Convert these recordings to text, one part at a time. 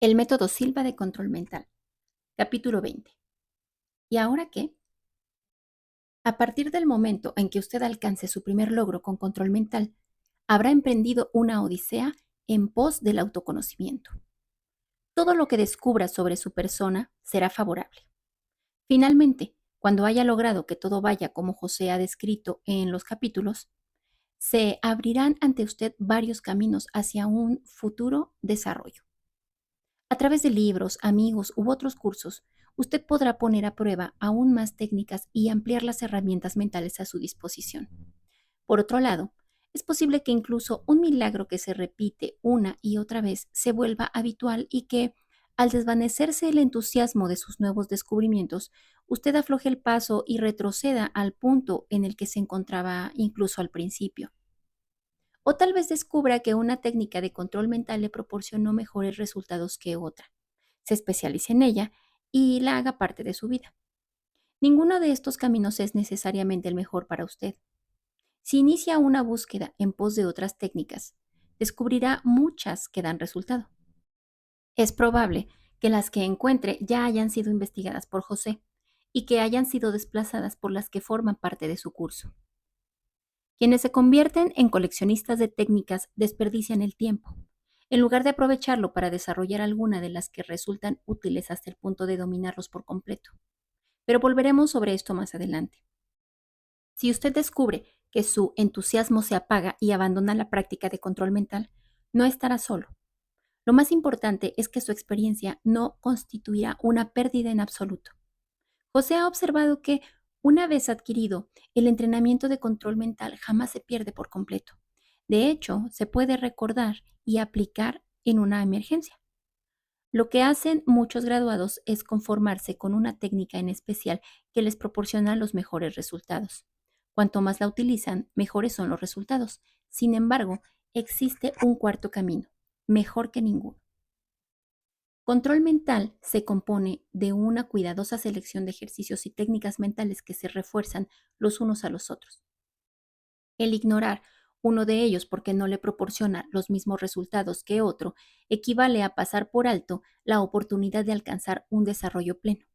El método Silva de control mental. Capítulo 20. ¿Y ahora qué? A partir del momento en que usted alcance su primer logro con control mental, habrá emprendido una odisea en pos del autoconocimiento. Todo lo que descubra sobre su persona será favorable. Finalmente, cuando haya logrado que todo vaya como José ha descrito en los capítulos, se abrirán ante usted varios caminos hacia un futuro desarrollo. A través de libros, amigos u otros cursos, usted podrá poner a prueba aún más técnicas y ampliar las herramientas mentales a su disposición. Por otro lado, es posible que incluso un milagro que se repite una y otra vez se vuelva habitual y que, al desvanecerse el entusiasmo de sus nuevos descubrimientos, usted afloje el paso y retroceda al punto en el que se encontraba incluso al principio. O tal vez descubra que una técnica de control mental le proporcionó mejores resultados que otra, se especialice en ella y la haga parte de su vida. Ninguno de estos caminos es necesariamente el mejor para usted. Si inicia una búsqueda en pos de otras técnicas, descubrirá muchas que dan resultado. Es probable que las que encuentre ya hayan sido investigadas por José y que hayan sido desplazadas por las que forman parte de su curso. Quienes se convierten en coleccionistas de técnicas desperdician el tiempo, en lugar de aprovecharlo para desarrollar alguna de las que resultan útiles hasta el punto de dominarlos por completo. Pero volveremos sobre esto más adelante. Si usted descubre que su entusiasmo se apaga y abandona la práctica de control mental, no estará solo. Lo más importante es que su experiencia no constituirá una pérdida en absoluto. José ha observado que, una vez adquirido, el entrenamiento de control mental jamás se pierde por completo. De hecho, se puede recordar y aplicar en una emergencia. Lo que hacen muchos graduados es conformarse con una técnica en especial que les proporciona los mejores resultados. Cuanto más la utilizan, mejores son los resultados. Sin embargo, existe un cuarto camino, mejor que ninguno. Control mental se compone de una cuidadosa selección de ejercicios y técnicas mentales que se refuerzan los unos a los otros. El ignorar uno de ellos porque no le proporciona los mismos resultados que otro equivale a pasar por alto la oportunidad de alcanzar un desarrollo pleno.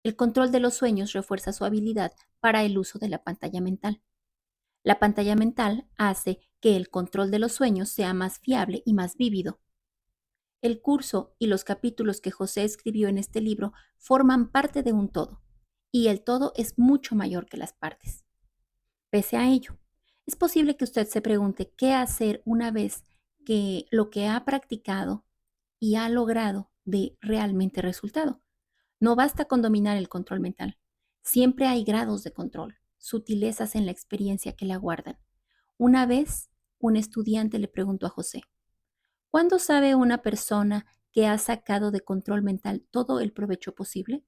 El control de los sueños refuerza su habilidad para el uso de la pantalla mental. La pantalla mental hace que el control de los sueños sea más fiable y más vívido. El curso y los capítulos que José escribió en este libro forman parte de un todo, y el todo es mucho mayor que las partes. Pese a ello, es posible que usted se pregunte qué hacer una vez que lo que ha practicado y ha logrado de realmente resultado. No basta con dominar el control mental. Siempre hay grados de control, sutilezas en la experiencia que le aguardan. Una vez, un estudiante le preguntó a José: ¿cuándo sabe una persona que ha sacado de control mental todo el provecho posible?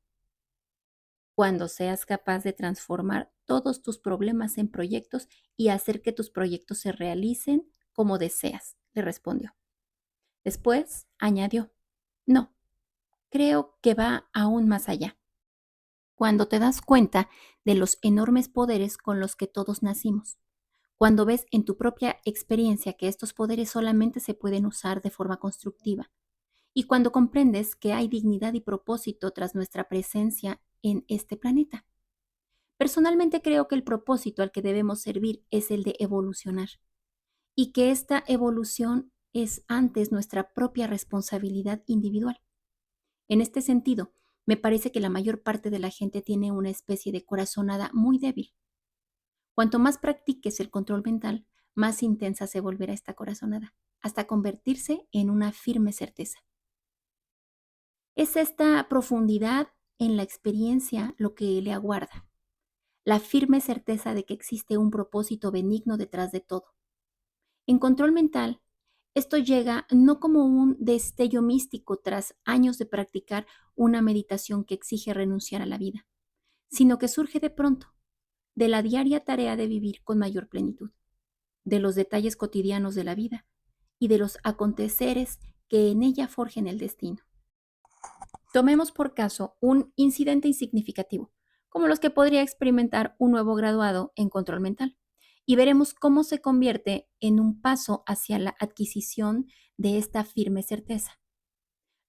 Cuando seas capaz de transformar todos tus problemas en proyectos y hacer que tus proyectos se realicen como deseas, le respondió. Después añadió: no, creo que va aún más allá. Cuando te das cuenta de los enormes poderes con los que todos nacimos, cuando ves en tu propia experiencia que estos poderes solamente se pueden usar de forma constructiva, y cuando comprendes que hay dignidad y propósito tras nuestra presencia en este planeta. Personalmente creo que el propósito al que debemos servir es el de evolucionar, y que esta evolución es antes nuestra propia responsabilidad individual. En este sentido, me parece que la mayor parte de la gente tiene una especie de corazonada muy débil. Cuanto más practiques el control mental, más intensa se volverá esta corazonada, hasta convertirse en una firme certeza. Es esta profundidad en la experiencia lo que le aguarda, la firme certeza de que existe un propósito benigno detrás de todo. En control mental, esto llega no como un destello místico tras años de practicar una meditación que exige renunciar a la vida, sino que surge de pronto, de la diaria tarea de vivir con mayor plenitud, de los detalles cotidianos de la vida y de los aconteceres que en ella forjen el destino. Tomemos por caso un incidente insignificativo, como los que podría experimentar un nuevo graduado en control mental, y veremos cómo se convierte en un paso hacia la adquisición de esta firme certeza.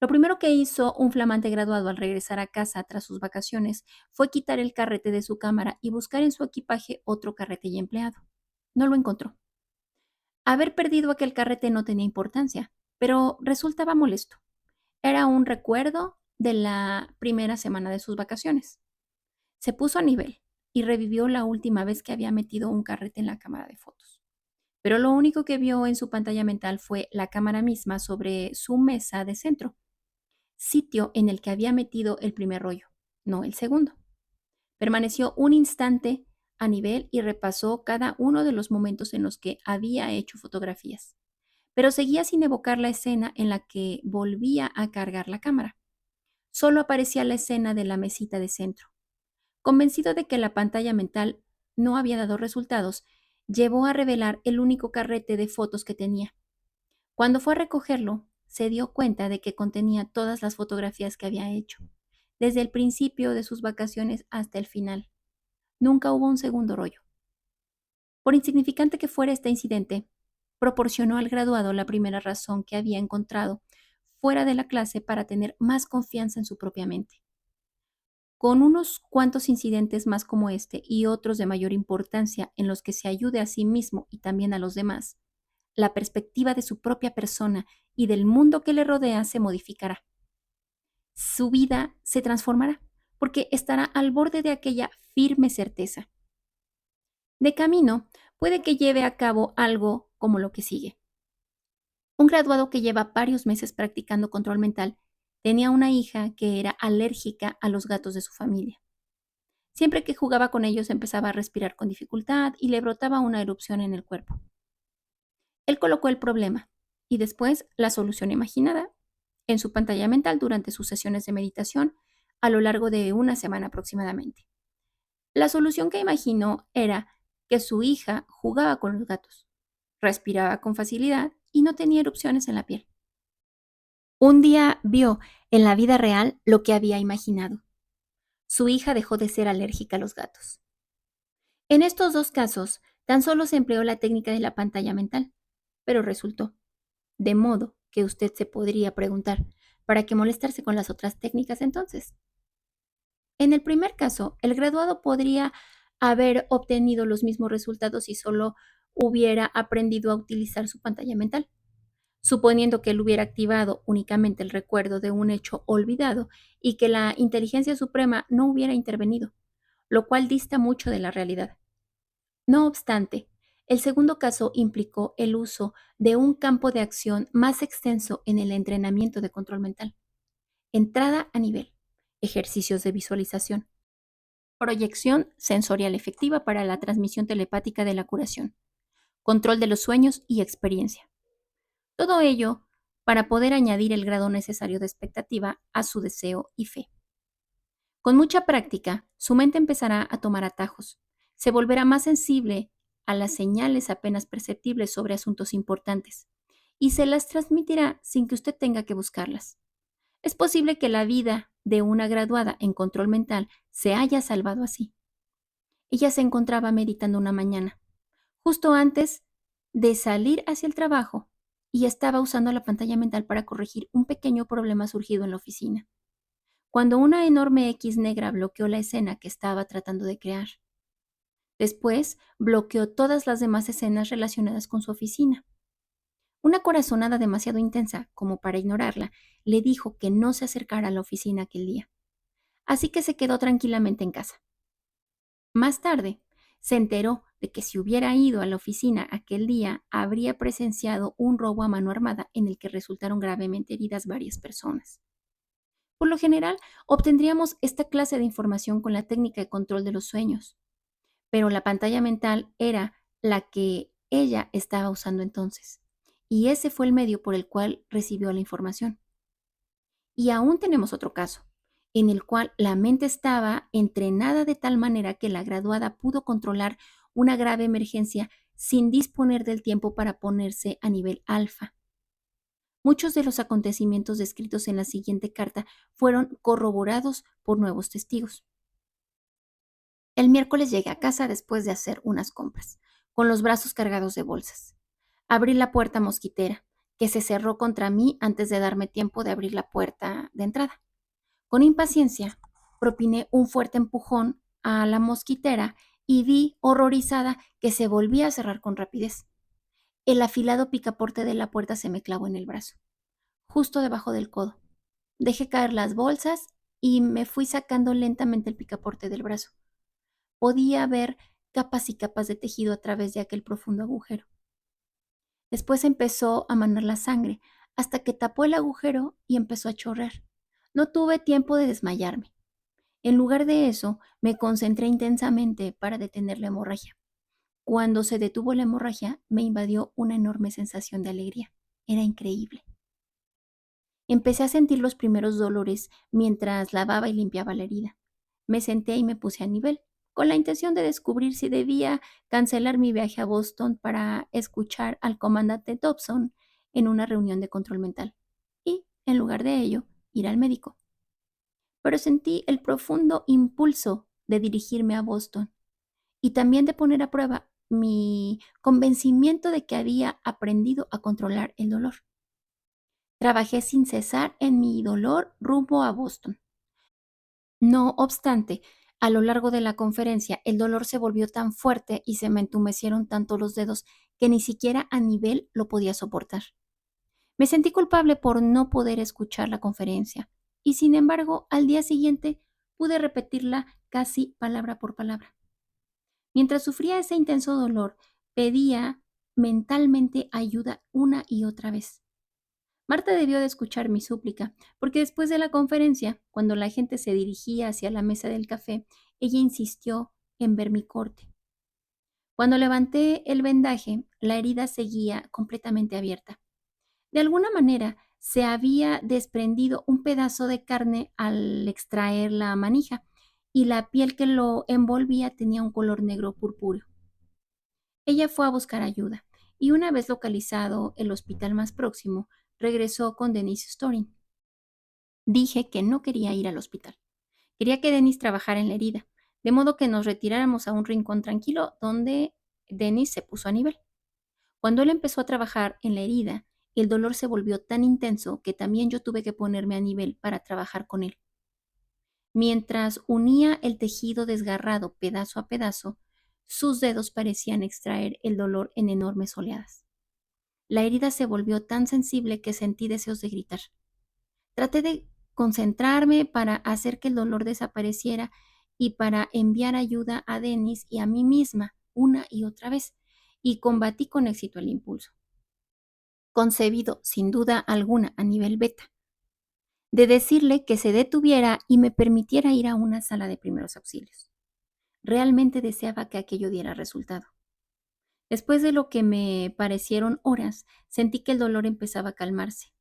Lo primero que hizo un flamante graduado al regresar a casa tras sus vacaciones fue quitar el carrete de su cámara y buscar en su equipaje otro carrete ya empleado. No lo encontró. Haber perdido aquel carrete no tenía importancia, pero resultaba molesto. Era un recuerdo de la primera semana de sus vacaciones. Se puso a nivel y revivió la última vez que había metido un carrete en la cámara de fotos. Pero lo único que vio en su pantalla mental fue la cámara misma sobre su mesa de centro, sitio en el que había metido el primer rollo, no el segundo. Permaneció un instante a nivel y repasó cada uno de los momentos en los que había hecho fotografías, pero seguía sin evocar la escena en la que volvía a cargar la cámara. Solo aparecía la escena de la mesita de centro. Convencido de que la pantalla mental no había dado resultados, llevó a revelar el único carrete de fotos que tenía. Cuando fue a recogerlo, se dio cuenta de que contenía todas las fotografías que había hecho, desde el principio de sus vacaciones hasta el final. Nunca hubo un segundo rollo. Por insignificante que fuera este incidente, proporcionó al graduado la primera razón que había encontrado fuera de la clase para tener más confianza en su propia mente. Con unos cuantos incidentes más como este y otros de mayor importancia en los que se ayude a sí mismo y también a los demás, la perspectiva de su propia persona y del mundo que le rodea se modificará. Su vida se transformará porque estará al borde de aquella firme certeza. De camino, puede que lleve a cabo algo como lo que sigue. Un graduado que lleva varios meses practicando control mental tenía una hija que era alérgica a los gatos de su familia. Siempre que jugaba con ellos empezaba a respirar con dificultad y le brotaba una erupción en el cuerpo. Él colocó el problema y después la solución imaginada en su pantalla mental durante sus sesiones de meditación a lo largo de una semana aproximadamente. La solución que imaginó era que su hija jugaba con los gatos, respiraba con facilidad y no tenía erupciones en la piel. Un día vio en la vida real lo que había imaginado. Su hija dejó de ser alérgica a los gatos. En estos dos casos, tan solo se empleó la técnica de la pantalla mental, pero resultó. De modo que usted se podría preguntar, ¿para qué molestarse con las otras técnicas entonces? En el primer caso, el graduado podría haber obtenido los mismos resultados si solo hubiera aprendido a utilizar su pantalla mental, suponiendo que él hubiera activado únicamente el recuerdo de un hecho olvidado y que la inteligencia suprema no hubiera intervenido, lo cual dista mucho de la realidad. No obstante, el segundo caso implicó el uso de un campo de acción más extenso en el entrenamiento de control mental. Entrada a nivel, ejercicios de visualización, proyección sensorial efectiva para la transmisión telepática de la curación, control de los sueños y experiencia. Todo ello para poder añadir el grado necesario de expectativa a su deseo y fe. Con mucha práctica, su mente empezará a tomar atajos, se volverá más sensible a las señales apenas perceptibles sobre asuntos importantes y se las transmitirá sin que usted tenga que buscarlas. Es posible que la vida de una graduada en control mental se haya salvado así. Ella se encontraba meditando una mañana, justo antes de salir hacia el trabajo, y estaba usando la pantalla mental para corregir un pequeño problema surgido en la oficina, cuando una enorme X negra bloqueó la escena que estaba tratando de crear. Después, bloqueó todas las demás escenas relacionadas con su oficina. Una corazonada demasiado intensa como para ignorarla le dijo que no se acercara a la oficina aquel día. Así que se quedó tranquilamente en casa. Más tarde, se enteró de que si hubiera ido a la oficina aquel día, habría presenciado un robo a mano armada en el que resultaron gravemente heridas varias personas. Por lo general, obtendríamos esta clase de información con la técnica de control de los sueños, pero la pantalla mental era la que ella estaba usando entonces, y ese fue el medio por el cual recibió la información. Y aún tenemos otro caso, en el cual la mente estaba entrenada de tal manera que la graduada pudo controlar una grave emergencia sin disponer del tiempo para ponerse a nivel alfa. Muchos de los acontecimientos descritos en la siguiente carta fueron corroborados por nuevos testigos. El miércoles llegué a casa después de hacer unas compras, con los brazos cargados de bolsas. Abrí la puerta mosquitera, que se cerró contra mí antes de darme tiempo de abrir la puerta de entrada. Con impaciencia, propiné un fuerte empujón a la mosquitera y vi, horrorizada, que se volvía a cerrar con rapidez. El afilado picaporte de la puerta se me clavó en el brazo, justo debajo del codo. Dejé caer las bolsas y me fui sacando lentamente el picaporte del brazo. Podía ver capas y capas de tejido a través de aquel profundo agujero. Después empezó a manar la sangre, hasta que tapó el agujero y empezó a chorrear. No tuve tiempo de desmayarme. En lugar de eso, me concentré intensamente para detener la hemorragia. Cuando se detuvo la hemorragia, me invadió una enorme sensación de alegría. Era increíble. Empecé a sentir los primeros dolores mientras lavaba y limpiaba la herida. Me senté y me puse a nivel, con la intención de descubrir si debía cancelar mi viaje a Boston para escuchar al comandante Dobson en una reunión de control mental y, en lugar de ello, ir al médico. Pero sentí el profundo impulso de dirigirme a Boston y también de poner a prueba mi convencimiento de que había aprendido a controlar el dolor. Trabajé sin cesar en mi dolor rumbo a Boston. No obstante, a lo largo de la conferencia, el dolor se volvió tan fuerte y se me entumecieron tanto los dedos que ni siquiera a nivel lo podía soportar. Me sentí culpable por no poder escuchar la conferencia y, sin embargo, al día siguiente pude repetirla casi palabra por palabra. Mientras sufría ese intenso dolor, pedía mentalmente ayuda una y otra vez. Marta debió de escuchar mi súplica, porque después de la conferencia, cuando la gente se dirigía hacia la mesa del café, ella insistió en ver mi corte. Cuando levanté el vendaje, la herida seguía completamente abierta. De alguna manera, se había desprendido un pedazo de carne al extraer la manija, y la piel que lo envolvía tenía un color negro purpúreo. Ella fue a buscar ayuda, y una vez localizado el hospital más próximo, regresó con Denise Storin. Dije que no quería ir al hospital. Quería que Dennis trabajara en la herida, de modo que nos retiráramos a un rincón tranquilo donde Dennis se puso a nivel. Cuando él empezó a trabajar en la herida, el dolor se volvió tan intenso que también yo tuve que ponerme a nivel para trabajar con él. Mientras unía el tejido desgarrado pedazo a pedazo, sus dedos parecían extraer el dolor en enormes oleadas. La herida se volvió tan sensible que sentí deseos de gritar. Traté de concentrarme para hacer que el dolor desapareciera y para enviar ayuda a Dennis y a mí misma una y otra vez, y combatí con éxito el impulso, concebido sin duda alguna a nivel beta, de decirle que se detuviera y me permitiera ir a una sala de primeros auxilios. Realmente deseaba que aquello diera resultado. Después de lo que me parecieron horas, sentí que el dolor empezaba a calmarse.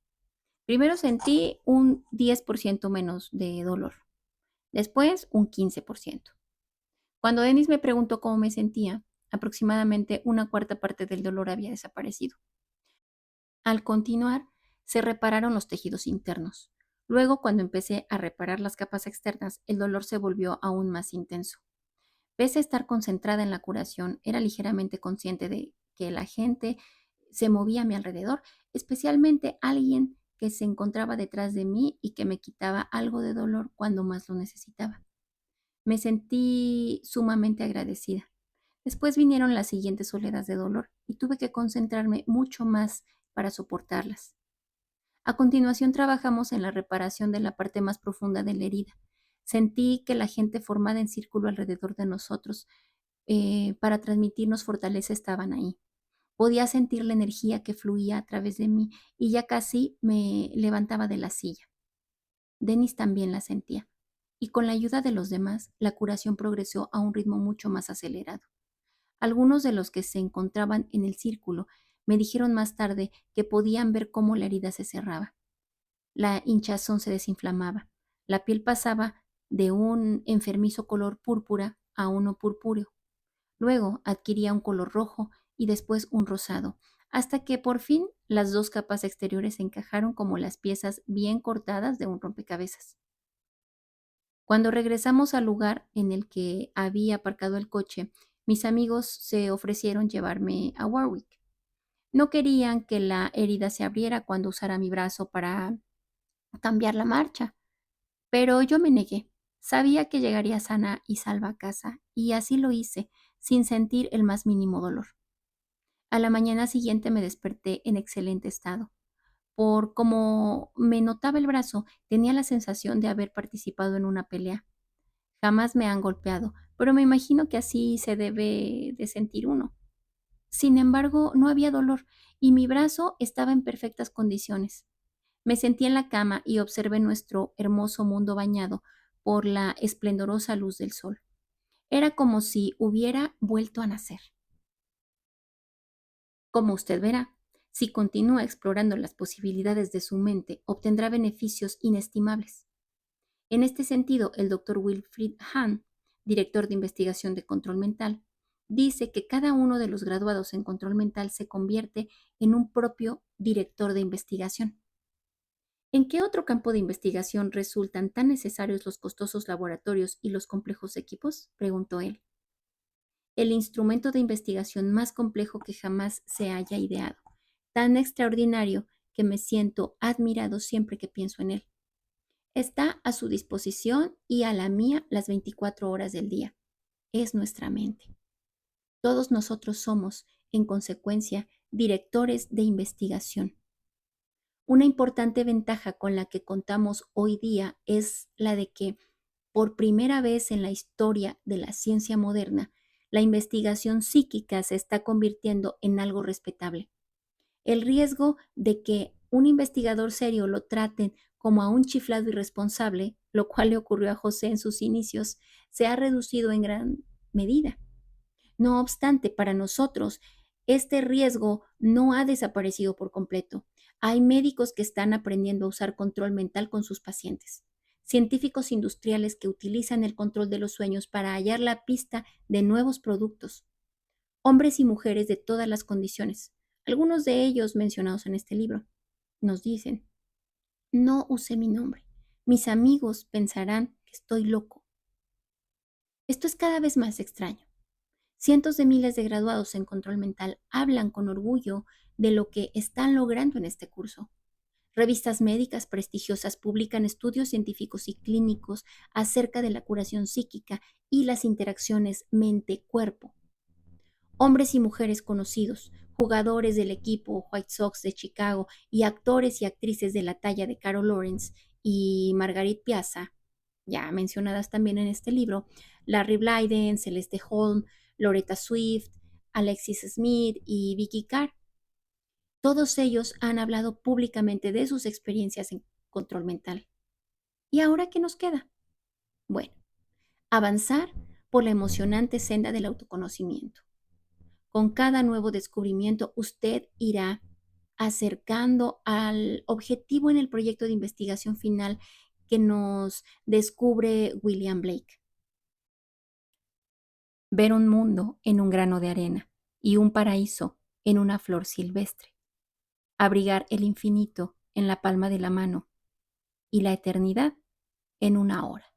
Primero sentí un 10% menos de dolor, después un 15%. Cuando Dennis me preguntó cómo me sentía, aproximadamente una cuarta parte del dolor había desaparecido. Al continuar, se repararon los tejidos internos. Luego, cuando empecé a reparar las capas externas, el dolor se volvió aún más intenso. Pese a estar concentrada en la curación, era ligeramente consciente de que la gente se movía a mi alrededor, especialmente alguien que se encontraba detrás de mí y que me quitaba algo de dolor cuando más lo necesitaba. Me sentí sumamente agradecida. Después vinieron las siguientes oleadas de dolor y tuve que concentrarme mucho más para soportarlas. A continuación trabajamos en la reparación de la parte más profunda de la herida. Sentí que la gente formada en círculo alrededor de nosotros para transmitirnos fortaleza estaban ahí. Podía sentir la energía que fluía a través de mí y ya casi me levantaba de la silla. Dennis también la sentía, y con la ayuda de los demás, la curación progresó a un ritmo mucho más acelerado. Algunos de los que se encontraban en el círculo me dijeron más tarde que podían ver cómo la herida se cerraba. La hinchazón se desinflamaba. La piel pasaba de un enfermizo color púrpura a uno purpúreo. Luego adquiría un color rojo y después un rosado, hasta que por fin las dos capas exteriores se encajaron como las piezas bien cortadas de un rompecabezas. Cuando regresamos al lugar en el que había aparcado el coche, mis amigos se ofrecieron llevarme a Warwick. No querían que la herida se abriera cuando usara mi brazo para cambiar la marcha, pero yo me negué. Sabía que llegaría sana y salva a casa, y así lo hice, sin sentir el más mínimo dolor. A la mañana siguiente me desperté en excelente estado. Por cómo me notaba el brazo, tenía la sensación de haber participado en una pelea. Jamás me han golpeado, pero me imagino que así se debe de sentir uno. Sin embargo, no había dolor y mi brazo estaba en perfectas condiciones. Me sentí en la cama y observé nuestro hermoso mundo bañado por la esplendorosa luz del sol. Era como si hubiera vuelto a nacer. Como usted verá, si continúa explorando las posibilidades de su mente, obtendrá beneficios inestimables. En este sentido, el Dr. Wilfried Hahn, director de investigación de control mental, dice que cada uno de los graduados en control mental se convierte en un propio director de investigación. ¿En qué otro campo de investigación resultan tan necesarios los costosos laboratorios y los complejos equipos?, preguntó él. El instrumento de investigación más complejo que jamás se haya ideado, tan extraordinario que me siento admirado siempre que pienso en él. Está a su disposición y a la mía las 24 horas del día. Es nuestra mente. Todos nosotros somos, en consecuencia, directores de investigación. Una importante ventaja con la que contamos hoy día es la de que, por primera vez en la historia de la ciencia moderna, la investigación psíquica se está convirtiendo en algo respetable. El riesgo de que un investigador serio lo traten como a un chiflado irresponsable, lo cual le ocurrió a José en sus inicios, se ha reducido en gran medida. No obstante, para nosotros, este riesgo no ha desaparecido por completo. Hay médicos que están aprendiendo a usar control mental con sus pacientes, científicos industriales que utilizan el control de los sueños para hallar la pista de nuevos productos, hombres y mujeres de todas las condiciones, algunos de ellos mencionados en este libro, nos dicen: no use mi nombre. Mis amigos pensarán que estoy loco. Esto es cada vez más extraño. Cientos de miles de graduados en control mental hablan con orgullo de lo que están logrando en este curso. Revistas médicas prestigiosas publican estudios científicos y clínicos acerca de la curación psíquica y las interacciones mente-cuerpo. Hombres y mujeres conocidos, jugadores del equipo White Sox de Chicago y actores y actrices de la talla de Carol Lawrence y Margaret Piazza, ya mencionadas también en este libro, Larry Blyden, Celeste Holm, Loretta Swift, Alexis Smith y Vicky Carr. Todos ellos han hablado públicamente de sus experiencias en control mental. ¿Y ahora qué nos queda? Bueno, avanzar por la emocionante senda del autoconocimiento. Con cada nuevo descubrimiento, usted irá acercando al objetivo en el proyecto de investigación final que nos descubre William Blake. Ver un mundo en un grano de arena y un paraíso en una flor silvestre. Abrigar el infinito en la palma de la mano y la eternidad en una hora.